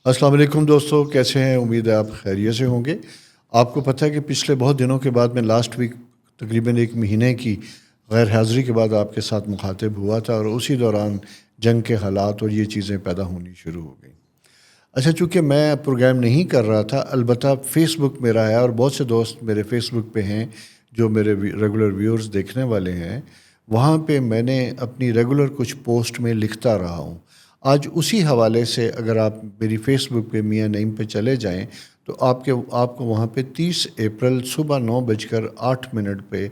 السلام علیکم دوستو، کیسے ہیں؟ امید ہے آپ خیریت سے ہوں گے۔ آپ کو پتہ ہے کہ پچھلے بہت دنوں کے بعد میں لاسٹ ویک تقریباً ایک مہینے کی غیر حاضری کے بعد آپ کے ساتھ مخاطب ہوا تھا، اور اسی دوران جنگ کے حالات اور یہ چیزیں پیدا ہونی شروع ہو گئیں۔ اچھا، چونکہ میں پروگرام نہیں کر رہا تھا، البتہ فیس بک میرا ہے اور بہت سے دوست میرے فیس بک پہ ہیں جو میرے ریگولر ویورز دیکھنے والے ہیں۔ وہاں پہ میں نے اپنی ریگولر کچھ پوسٹ میں لکھتا رہا ہوں۔ آج اسی حوالے سے اگر آپ میری فیس بک پہ میاں نعیم پہ چلے جائیں تو آپ کو وہاں پہ 30 اپریل صبح 9:08 پہ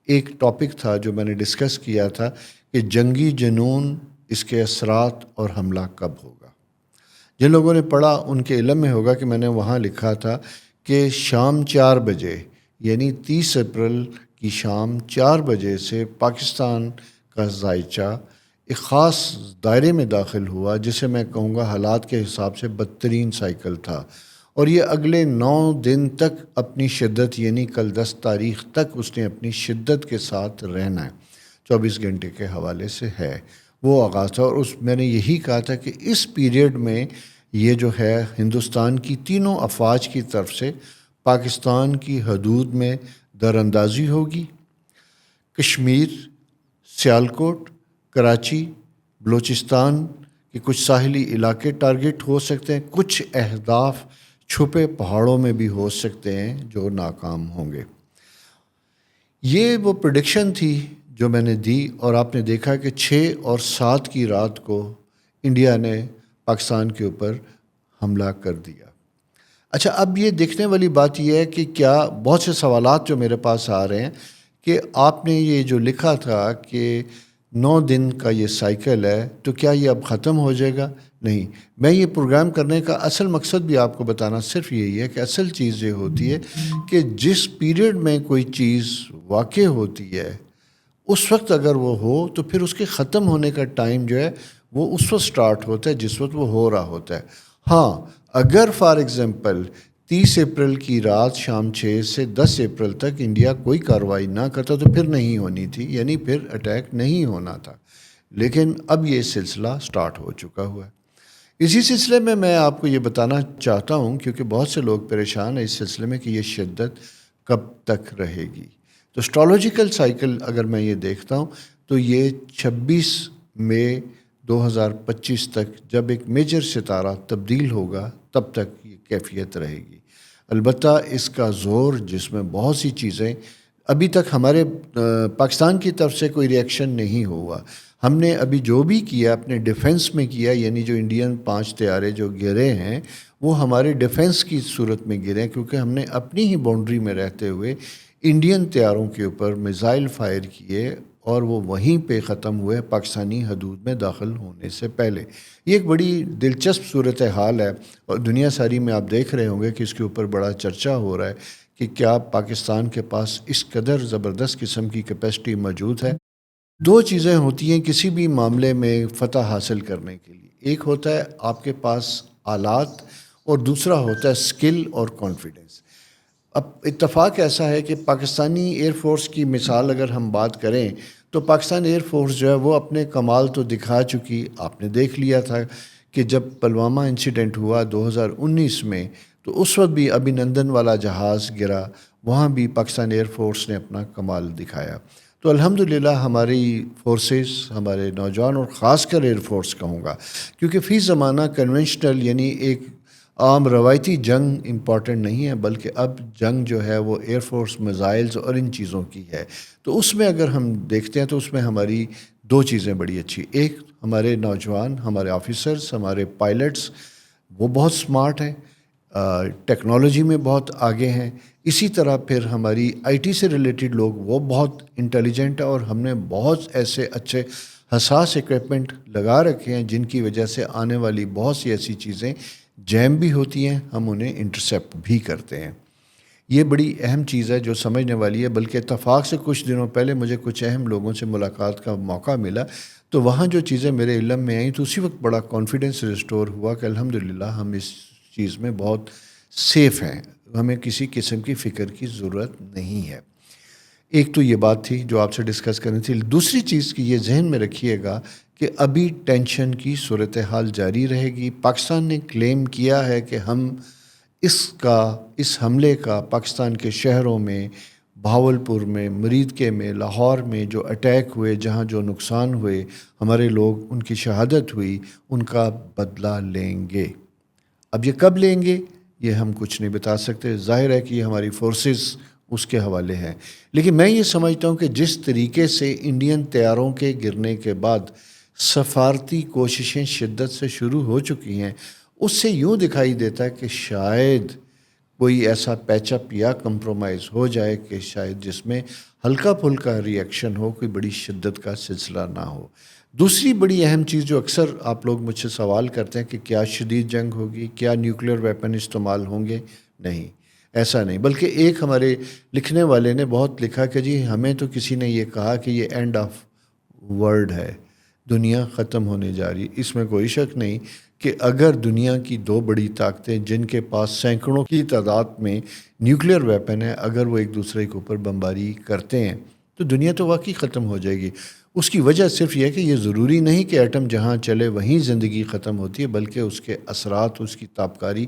ایک ٹاپک تھا جو میں نے ڈسکس کیا تھا کہ جنگی جنون، اس کے اثرات اور حملہ کب ہوگا۔ جن لوگوں نے پڑھا ان کے علم میں ہوگا کہ میں نے وہاں لکھا تھا کہ شام 4 بجے، یعنی 30 اپریل کی شام 4 بجے سے پاکستان کا ذائچہ ایک خاص دائرے میں داخل ہوا، جسے میں کہوں گا حالات کے حساب سے بدترین سائیکل تھا، اور یہ اگلے 9 دن تک اپنی شدت، یعنی کل 10 تاریخ تک اس نے اپنی شدت کے ساتھ رہنا ہے، 24 گھنٹے کے حوالے سے ہے وہ آغاز تھا۔ اور میں نے یہی کہا تھا کہ اس پیریڈ میں یہ جو ہے ہندوستان کی تینوں افواج کی طرف سے پاکستان کی حدود میں دراندازی ہوگی۔ کشمیر، سیالکوٹ، کراچی، بلوچستان کے کچھ ساحلی علاقے ٹارگٹ ہو سکتے ہیں، کچھ اہداف چھپے پہاڑوں میں بھی ہو سکتے ہیں جو ناکام ہوں گے۔ یہ وہ پریڈکشن تھی جو میں نے دی، اور آپ نے دیکھا کہ 6 اور 7 کی رات کو انڈیا نے پاکستان کے اوپر حملہ کر دیا۔ اچھا، اب یہ دیکھنے والی بات یہ ہے کہ کیا بہت سے سوالات جو میرے پاس آ رہے ہیں کہ آپ نے یہ جو لکھا تھا کہ 9 دن کا یہ سائیکل ہے، تو کیا یہ اب ختم ہو جائے گا؟ نہیں، میں یہ پروگرام کرنے کا اصل مقصد بھی آپ کو بتانا صرف یہی ہے کہ اصل چیز یہ ہوتی ہے کہ جس پیریڈ میں کوئی چیز واقع ہوتی ہے اس وقت اگر وہ ہو تو پھر اس کے ختم ہونے کا ٹائم جو ہے وہ اس وقت سٹارٹ ہوتا ہے جس وقت وہ ہو رہا ہوتا ہے۔ ہاں، اگر فار ایگزامپل 30 اپریل کی رات شام 6 سے 10 اپریل تک انڈیا کوئی کارروائی نہ کرتا تو پھر نہیں ہونی تھی، یعنی پھر اٹیک نہیں ہونا تھا، لیکن اب یہ سلسلہ سٹارٹ ہو چکا ہوا ہے۔ اسی سلسلے میں آپ کو یہ بتانا چاہتا ہوں، کیونکہ بہت سے لوگ پریشان ہیں اس سلسلے میں کہ یہ شدت کب تک رہے گی۔ تو اسٹرالوجیکل سائیکل اگر میں یہ دیکھتا ہوں تو یہ 26 مئی 2025 تک، جب ایک میجر ستارہ تبدیل ہوگا، تب تک یہ کیفیت رہے گی۔ البتہ اس کا زور، جس میں بہت سی چیزیں ابھی تک ہمارے پاکستان کی طرف سے کوئی ری ایکشن نہیں ہوا۔ ہم نے ابھی جو بھی کیا اپنے ڈیفنس میں کیا، یعنی جو انڈین 5 طیارے جو گرے ہیں وہ ہمارے ڈیفنس کی صورت میں گرے ہیں، کیونکہ ہم نے اپنی ہی باؤنڈری میں رہتے ہوئے انڈین طیاروں کے اوپر میزائل فائر کیے، اور وہ وہیں پہ ختم ہوئے پاکستانی حدود میں داخل ہونے سے پہلے۔ یہ ایک بڑی دلچسپ صورتحال ہے، اور دنیا ساری میں آپ دیکھ رہے ہوں گے کہ اس کے اوپر بڑا چرچا ہو رہا ہے کہ کیا پاکستان کے پاس اس قدر زبردست قسم کی کیپیسٹی موجود ہے۔ دو چیزیں ہوتی ہیں کسی بھی معاملے میں فتح حاصل کرنے کے لیے، ایک ہوتا ہے آپ کے پاس آلات، اور دوسرا ہوتا ہے سکل اور کانفیڈنس۔ اب اتفاق ایسا ہے کہ پاکستانی ایئر فورس کی مثال اگر ہم بات کریں تو پاکستان ایئر فورس جو ہے وہ اپنے کمال تو دکھا چکی۔ آپ نے دیکھ لیا تھا کہ جب پلوامہ انسیڈنٹ ہوا 2019 میں، تو اس وقت بھی ابھینندن والا جہاز گرا، وہاں بھی پاکستان ایئر فورس نے اپنا کمال دکھایا۔ تو الحمدللہ ہماری فورسز، ہمارے نوجوان، اور خاص کر ایئر فورس کہوں گا، کیونکہ فی زمانہ کنونشنل یعنی ایک عام روایتی جنگ امپورٹنٹ نہیں ہے، بلکہ اب جنگ جو ہے وہ ایئر فورس، میزائلز اور ان چیزوں کی ہے۔ تو اس میں اگر ہم دیکھتے ہیں تو اس میں ہماری دو چیزیں بڑی اچھی، ایک ہمارے نوجوان، ہمارے آفیسرز، ہمارے پائلٹس، وہ بہت سمارٹ ہیں، ٹیکنالوجی میں بہت آگے ہیں۔ اسی طرح پھر ہماری آئی ٹی سے ریلیٹڈ لوگ وہ بہت انٹیلیجنٹ ہیں، اور ہم نے بہت ایسے اچھے حساس ایکوپمنٹ لگا رکھے ہیں جن کی وجہ سے آنے والی بہت سی ایسی چیزیں جیم بھی ہوتی ہیں، ہم انہیں انٹرسیپٹ بھی کرتے ہیں۔ یہ بڑی اہم چیز ہے جو سمجھنے والی ہے، بلکہ اتفاق سے کچھ دنوں پہلے مجھے کچھ اہم لوگوں سے ملاقات کا موقع ملا، تو وہاں جو چیزیں میرے علم میں آئیں تو اسی وقت بڑا کانفیڈنس ریسٹور ہوا کہ الحمدللہ ہم اس چیز میں بہت سیف ہیں، ہمیں کسی قسم کی فکر کی ضرورت نہیں ہے۔ ایک تو یہ بات تھی جو آپ سے ڈسکس کرنی تھی. دوسری چیز کہ یہ ذہن میں رکھیے گا کہ ابھی ٹینشن کی صورتحال جاری رہے گی. پاکستان نے کلیم کیا ہے کہ ہم اس حملے کا پاکستان کے شہروں میں، بہاولپور میں، مریدکے میں، لاہور میں جو اٹیک ہوئے، جہاں جو نقصان ہوئے، ہمارے لوگ ان کی شہادت ہوئی، ان کا بدلہ لیں گے. اب یہ کب لیں گے یہ ہم کچھ نہیں بتا سکتے. ظاہر ہے کہ یہ ہماری فورسز اس کے حوالے ہیں. لیکن میں یہ سمجھتا ہوں کہ جس طریقے سے انڈین طیاروں کے گرنے کے بعد سفارتی کوششیں شدت سے شروع ہو چکی ہیں، اس سے یوں دکھائی دیتا ہے کہ شاید کوئی ایسا پیچ اپ یا کمپرومائز ہو جائے کہ شاید جس میں ہلکا پھلکا ری ایکشن ہو، کوئی بڑی شدت کا سلسلہ نہ ہو. دوسری بڑی اہم چیز جو اکثر آپ لوگ مجھ سے سوال کرتے ہیں کہ کیا شدید جنگ ہوگی، کیا نیوکلیر ویپن استعمال ہوں گے؟ نہیں، ایسا نہیں. بلکہ ایک ہمارے لکھنے والے نے بہت لکھا کہ جی ہمیں تو کسی نے یہ کہا کہ یہ اینڈ آف ورلڈ ہے، دنیا ختم ہونے جا رہی. اس میں کوئی شک نہیں کہ اگر دنیا کی دو بڑی طاقتیں جن کے پاس سینکڑوں کی تعداد میں نیوکلیر ویپن ہے، اگر وہ ایک دوسرے کے اوپر بمباری کرتے ہیں تو دنیا تو واقعی ختم ہو جائے گی. اس کی وجہ صرف یہ ہے کہ یہ ضروری نہیں کہ ایٹم جہاں چلے وہیں زندگی ختم ہوتی ہے، بلکہ اس کے اثرات، اس کی تابکاری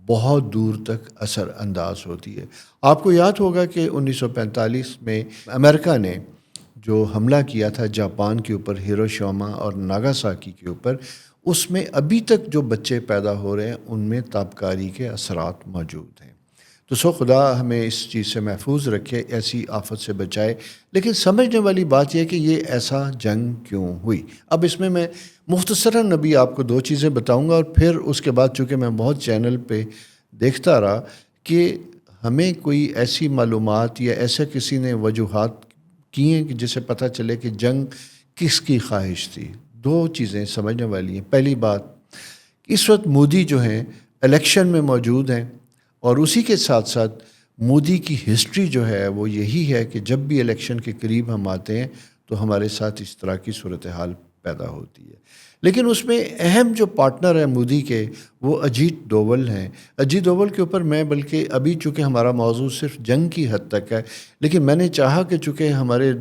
بہت دور تک اثر انداز ہوتی ہے. آپ کو یاد ہوگا کہ 1945 میں امریکہ نے جو حملہ کیا تھا جاپان کے اوپر، ہیروشیما اور ناگاساکی کے اوپر، اس میں ابھی تک جو بچے پیدا ہو رہے ہیں ان میں تابکاری کے اثرات موجود ہیں. تو خدا ہمیں اس چیز سے محفوظ رکھے، ایسی آفت سے بچائے. لیکن سمجھنے والی بات یہ ہے کہ یہ ایسا جنگ کیوں ہوئی. اب اس میں مختصراً ابھی آپ کو دو چیزیں بتاؤں گا، اور پھر اس کے بعد چونکہ میں بہت چینل پہ دیکھتا رہا کہ ہمیں کوئی ایسی معلومات یا ایسا کسی نے وجوہات کی ہیں کہ جسے پتہ چلے کہ جنگ کس کی خواہش تھی. دو چیزیں سمجھنے والی ہیں. پہلی بات، اس وقت مودی جو ہیں الیکشن میں موجود ہیں، اور اسی کے ساتھ ساتھ مودی کی ہسٹری جو ہے وہ یہی ہے کہ جب بھی الیکشن کے قریب ہم آتے ہیں تو ہمارے ساتھ اس طرح کی صورتحال پیدا ہوتی ہے. لیکن اس میں اہم جو پارٹنر ہیں مودی کے، وہ اجیت ڈوول ہیں. اجیت ڈوول کے اوپر میں بلکہ ابھی چونکہ ہمارا موضوع صرف جنگ کی حد تک ہے، لیکن میں نے چاہا کہ چونکہ ہمارے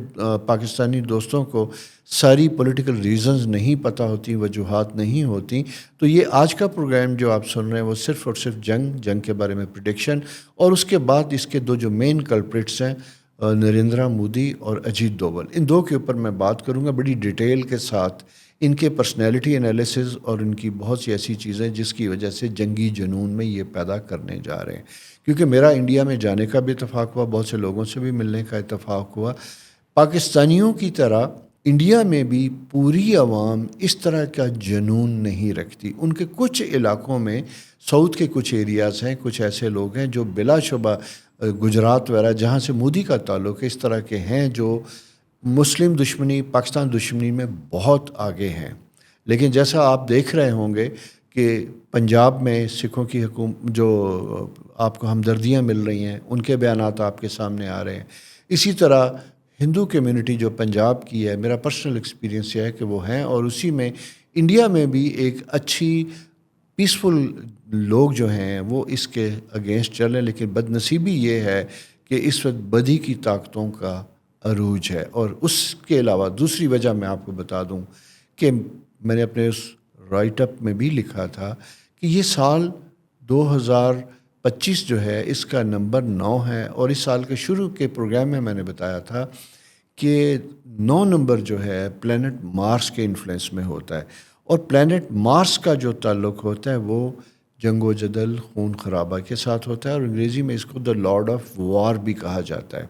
پاکستانی دوستوں کو ساری پولیٹیکل ریزنز نہیں پتہ ہوتی، وجوہات نہیں ہوتی، تو یہ آج کا پروگرام جو آپ سن رہے ہیں وہ صرف اور صرف جنگ کے بارے میں پریڈکشن، اور اس کے بعد اس کے دو جو مین کلپریٹس ہیں نریندرا مودی اور اجیت ڈوول، ان دو کے اوپر میں بات کروں گا بڑی ڈیٹیل کے ساتھ. ان کے پرسنالٹی انالیسز اور ان کی بہت سی ایسی چیزیں جس کی وجہ سے جنگی جنون میں یہ پیدا کرنے جا رہے ہیں. کیونکہ میرا انڈیا میں جانے کا بھی اتفاق ہوا، بہت سے لوگوں سے بھی ملنے کا اتفاق ہوا. پاکستانیوں کی طرح انڈیا میں بھی پوری عوام اس طرح کا جنون نہیں رکھتی. ان کے کچھ علاقوں میں، ساؤتھ کے کچھ ایریاز ہیں، کچھ ایسے لوگ ہیں جو بلا شبہ گجرات وغیرہ جہاں سے مودی کا تعلق ہے، اس طرح کے ہیں جو مسلم دشمنی، پاکستان دشمنی میں بہت آگے ہیں. لیکن جیسا آپ دیکھ رہے ہوں گے کہ پنجاب میں سکھوں کی جو آپ کو ہمدردیاں مل رہی ہیں، ان کے بیانات آپ کے سامنے آ رہے ہیں. اسی طرح ہندو کمیونٹی جو پنجاب کی ہے، میرا پرسنل ایکسپیرینس یہ ہے کہ وہ ہیں، اور اسی میں انڈیا میں بھی ایک اچھی پیسفل لوگ جو ہیں وہ اس کے اگینسٹ چل رہے ہیں. لیکن بدنصیبی یہ ہے کہ اس وقت بدی کی طاقتوں کا عروج ہے. اور اس کے علاوہ دوسری وجہ میں آپ کو بتا دوں کہ میں نے اپنے اس رائٹ اپ میں بھی لکھا تھا کہ یہ سال 2025 جو ہے اس کا نمبر 9 ہے، اور اس سال کے شروع کے پروگرام میں میں نے بتایا تھا کہ 9 نمبر جو ہے پلانٹ مارس کے انفلوئنس میں ہوتا ہے. اور پلانٹ مارس کا جو تعلق ہوتا ہے وہ جنگ و جدل، خون خرابہ کے ساتھ ہوتا ہے، اور انگریزی میں اس کو دا لارڈ آف وار بھی کہا جاتا ہے،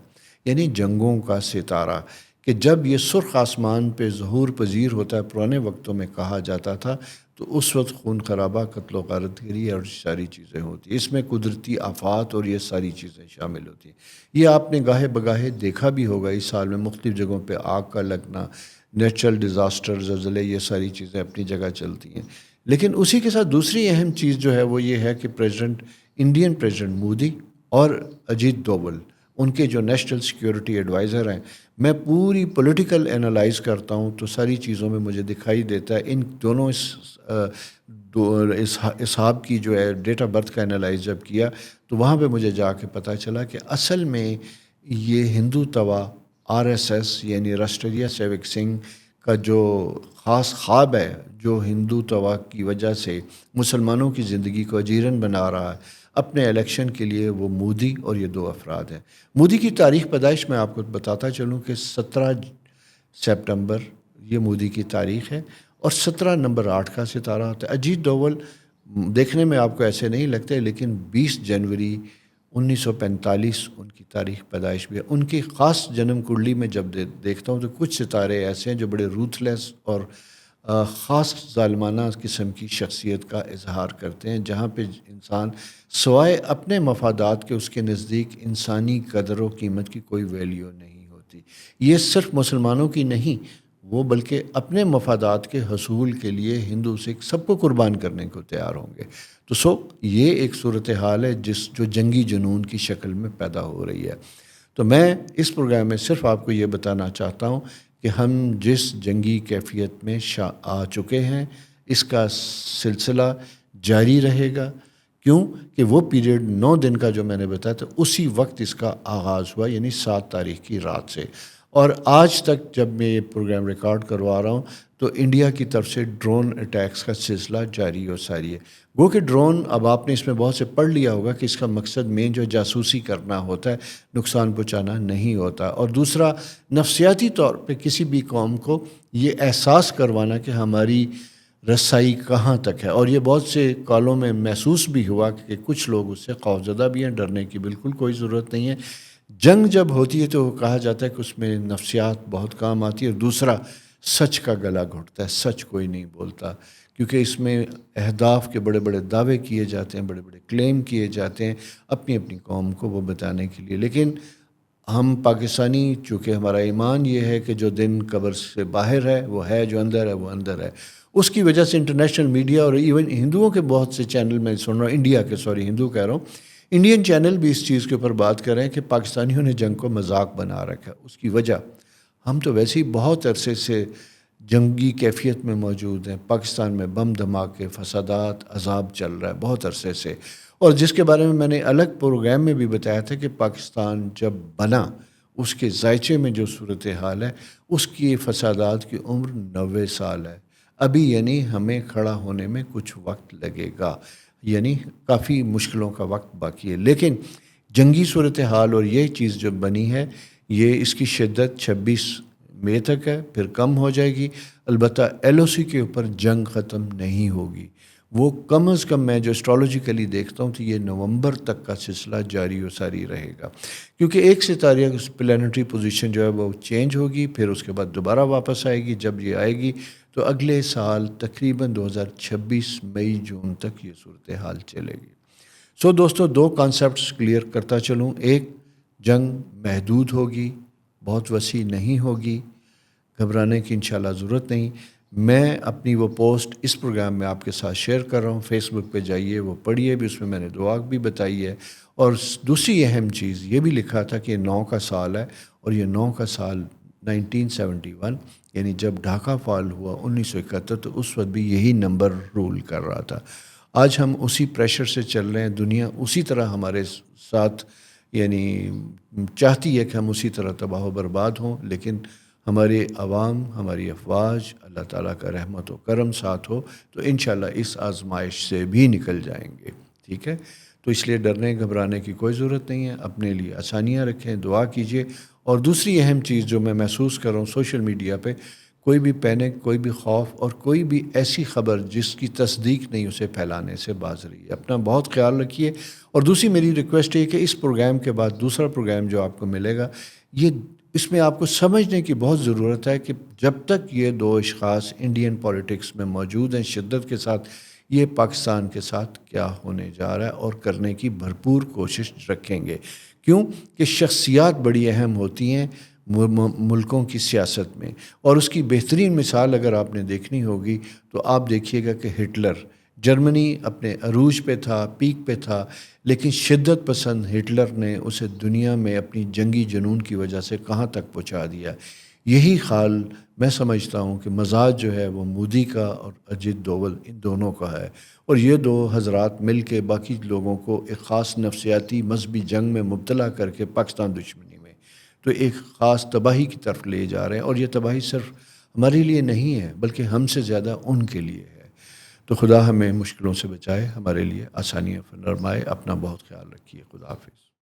یعنی جنگوں کا ستارہ. کہ جب یہ سرخ آسمان پہ ظہور پذیر ہوتا ہے، پرانے وقتوں میں کہا جاتا تھا، تو اس وقت خون خرابہ، قتل و غارت گری اور ساری چیزیں ہوتی ہیں. اس میں قدرتی آفات اور یہ ساری چیزیں شامل ہوتی ہیں. یہ آپ نے گاہے بگاہے دیکھا بھی ہوگا اس سال میں، مختلف جگہوں پہ آگ کا لگنا، نیچرل ڈیزاسٹر، زلزلے، یہ ساری چیزیں اپنی جگہ چلتی ہیں. لیکن اسی کے ساتھ دوسری اہم چیز جو ہے وہ یہ ہے کہ انڈین پریزیڈنٹ مودی اور اجیت ڈوول، ان کے جو نیشنل سیکیورٹی ایڈوائزر ہیں، میں پوری پولیٹیکل انالائز کرتا ہوں تو ساری چیزوں میں مجھے دکھائی دیتا ہے ان دونوں اصحاب کی جو ہے ڈیٹ آف برتھ کا انالائز جب کیا تو وہاں پہ مجھے جا کے پتہ چلا کہ اصل میں یہ ہندو توا RSS یعنی راشٹریہ سیوک سنگھ کا جو خاص خواب ہے، جو ہندو توا کی وجہ سے مسلمانوں کی زندگی کو اجیرن بنا رہا ہے اپنے الیکشن کے لیے، وہ مودی اور یہ دو افراد ہیں۔ مودی کی تاریخ پیدائش میں آپ کو بتاتا چلوں کہ 17 سپٹمبر یہ مودی کی تاریخ ہے، اور 17 نمبر 8 کا ستارہ ہوتا ہے۔ اجیت ڈوول دیکھنے میں آپ کو ایسے نہیں لگتے، لیکن 20 جنوری 1945 ان کی تاریخ پیدائش بھی ہے۔ ان کی خاص جنم کنڈلی میں جب دیکھتا ہوں تو کچھ ستارے ایسے ہیں جو بڑے روتھلیس اور خاص ظالمانہ قسم کی شخصیت کا اظہار کرتے ہیں، جہاں پہ انسان سوائے اپنے مفادات کے اس کے نزدیک انسانی قدر و قیمت کی کوئی ویلیو نہیں ہوتی۔ یہ صرف مسلمانوں کی نہیں، وہ بلکہ اپنے مفادات کے حصول کے لیے ہندو سکھ سب کو قربان کرنے کو تیار ہوں گے۔ تو یہ ایک صورتحال ہے جو جنگی جنون کی شکل میں پیدا ہو رہی ہے۔ تو میں اس پروگرام میں صرف آپ کو یہ بتانا چاہتا ہوں کہ ہم جس جنگی کیفیت میں آ چکے ہیں، اس کا سلسلہ جاری رہے گا۔ کیوں کہ وہ پیریڈ 9 دن کا جو میں نے بتایا تھا، اسی وقت اس کا آغاز ہوا، یعنی 7 تاریخ کی رات سے، اور آج تک جب میں یہ پروگرام ریکارڈ کروا رہا ہوں تو انڈیا کی طرف سے ڈرون اٹیکس کا سلسلہ جاری و ساری ہے۔ گو کہ ڈرون، اب آپ نے اس میں بہت سے پڑھ لیا ہوگا کہ اس کا مقصد مین جو جاسوسی کرنا ہوتا ہے، نقصان پہنچانا نہیں ہوتا، اور دوسرا نفسیاتی طور پہ کسی بھی قوم کو یہ احساس کروانا کہ ہماری رسائی کہاں تک ہے۔ اور یہ بہت سے کالوں میں محسوس بھی ہوا کہ کچھ لوگ اس سے خوفزدہ بھی ہیں۔ ڈرنے کی بالکل کوئی ضرورت نہیں ہے۔ جنگ جب ہوتی ہے تو کہا جاتا ہے کہ اس میں نفسیات بہت کام آتی ہے، اور دوسرا سچ کا گلا گھٹتا ہے، سچ کوئی نہیں بولتا، کیونکہ اس میں اہداف کے بڑے بڑے دعوے کیے جاتے ہیں، بڑے بڑے کلیم کیے جاتے ہیں اپنی اپنی قوم کو وہ بتانے کے لیے۔ لیکن ہم پاکستانی، چونکہ ہمارا ایمان یہ ہے کہ جو دن قبر سے باہر ہے وہ ہے، جو اندر ہے وہ اندر ہے، اس کی وجہ سے انٹرنیشنل میڈیا اور ایون ہندوؤں کے بہت سے چینل میں سن رہا ہوں، انڈیا کے، ہندو کہہ رہا ہوں، انڈین چینل بھی اس چیز کے اوپر بات کر رہے ہیں کہ پاکستانیوں نے جنگ کو مذاق بنا رکھا ہے۔ اس کی وجہ، ہم تو ویسے ہی بہت عرصے سے جنگی کیفیت میں موجود ہیں، پاکستان میں بم دھماکے، فسادات، عذاب چل رہا ہے بہت عرصے سے، اور جس کے بارے میں نے الگ پروگرام میں بھی بتایا تھا کہ پاکستان جب بنا، اس کے ذائچے میں جو صورتحال ہے، اس کی فسادات کی عمر 90 سال ہے ابھی، یعنی ہمیں کھڑا ہونے میں کچھ وقت لگے گا، یعنی کافی مشکلوں کا وقت باقی ہے۔ لیکن جنگی صورتحال اور یہ چیز جو بنی ہے، یہ اس کی شدت 26 مئی تک ہے، پھر کم ہو جائے گی۔ البتہ LOC کے اوپر جنگ ختم نہیں ہوگی، وہ کم از کم میں جو اسٹرالوجیکلی دیکھتا ہوں تو یہ نومبر تک کا سلسلہ جاری و ساری رہے گا، کیونکہ ایک ستارے پلانٹری پوزیشن جو ہے وہ چینج ہوگی، پھر اس کے بعد دوبارہ واپس آئے گی۔ جب یہ آئے گی تو اگلے سال تقریباً 2026 مئی جون تک یہ صورتحال چلے گی۔ دوستو، 2 کانسیپٹس کلیئر کرتا چلوں۔ ایک، جنگ محدود ہوگی، بہت وسیع نہیں ہوگی، گھبرانے کی انشاءاللہ ضرورت نہیں۔ میں اپنی وہ پوسٹ اس پروگرام میں آپ کے ساتھ شیئر کر رہا ہوں، فیس بک پہ جائیے، وہ پڑھیے بھی، اس میں نے دعا بھی بتائی ہے، اور دوسری اہم چیز یہ بھی لکھا تھا کہ 9 کا سال ہے، اور یہ 9 کا سال 1971، یعنی جب ڈھاکہ فال ہوا 1971، تو اس وقت بھی یہی نمبر رول کر رہا تھا۔ آج ہم اسی پریشر سے چل رہے ہیں، دنیا اسی طرح ہمارے ساتھ یعنی چاہتی ہے کہ ہم اسی طرح تباہ و برباد ہوں، لیکن ہمارے عوام، ہماری افواج، اللہ تعالیٰ کا رحمت و کرم ساتھ ہو تو انشاءاللہ اس آزمائش سے بھی نکل جائیں گے، ٹھیک ہے؟ تو اس لیے ڈرنے گھبرانے کی کوئی ضرورت نہیں ہے، اپنے لیے آسانیاں رکھیں، دعا کیجیے۔ اور دوسری اہم چیز جو میں محسوس کر رہا ہوں سوشل میڈیا پہ، کوئی بھی پینک، کوئی بھی خوف اور کوئی بھی ایسی خبر جس کی تصدیق نہیں، اسے پھیلانے سے باز رہیے۔ اپنا بہت خیال رکھیے۔ اور دوسری میری ریکویسٹ ہے کہ اس پروگرام کے بعد دوسرا پروگرام جو آپ کو ملے گا، اس میں آپ کو سمجھنے کی بہت ضرورت ہے کہ جب تک یہ 2 اشخاص انڈین پولیٹکس میں موجود ہیں شدت کے ساتھ، یہ پاکستان کے ساتھ کیا ہونے جا رہا ہے، اور کرنے کی بھرپور کوشش رکھیں گے۔ کیوں کہ شخصیات بڑی اہم ہوتی ہیں ملکوں کی سیاست میں، اور اس کی بہترین مثال اگر آپ نے دیکھنی ہوگی تو آپ دیکھیے گا کہ ہٹلر، جرمنی اپنے عروج پہ تھا، پیک پہ تھا، لیکن شدت پسند ہٹلر نے اسے دنیا میں اپنی جنگی جنون کی وجہ سے کہاں تک پہنچا دیا۔ یہی حال میں سمجھتا ہوں کہ مزاج جو ہے وہ مودی کا اور اجیت ڈوول ان دونوں کا ہے، اور یہ 2 حضرات مل کے باقی لوگوں کو ایک خاص نفسیاتی مذہبی جنگ میں مبتلا کر کے پاکستان دشمنی میں تو ایک خاص تباہی کی طرف لے جا رہے ہیں، اور یہ تباہی صرف ہمارے لیے نہیں ہے بلکہ ہم سے زیادہ ان کے لیے ہے۔ تو خدا ہمیں مشکلوں سے بچائے، ہمارے لیے آسانیاں فرمائے۔ اپنا بہت خیال رکھیے۔ خدا حافظ۔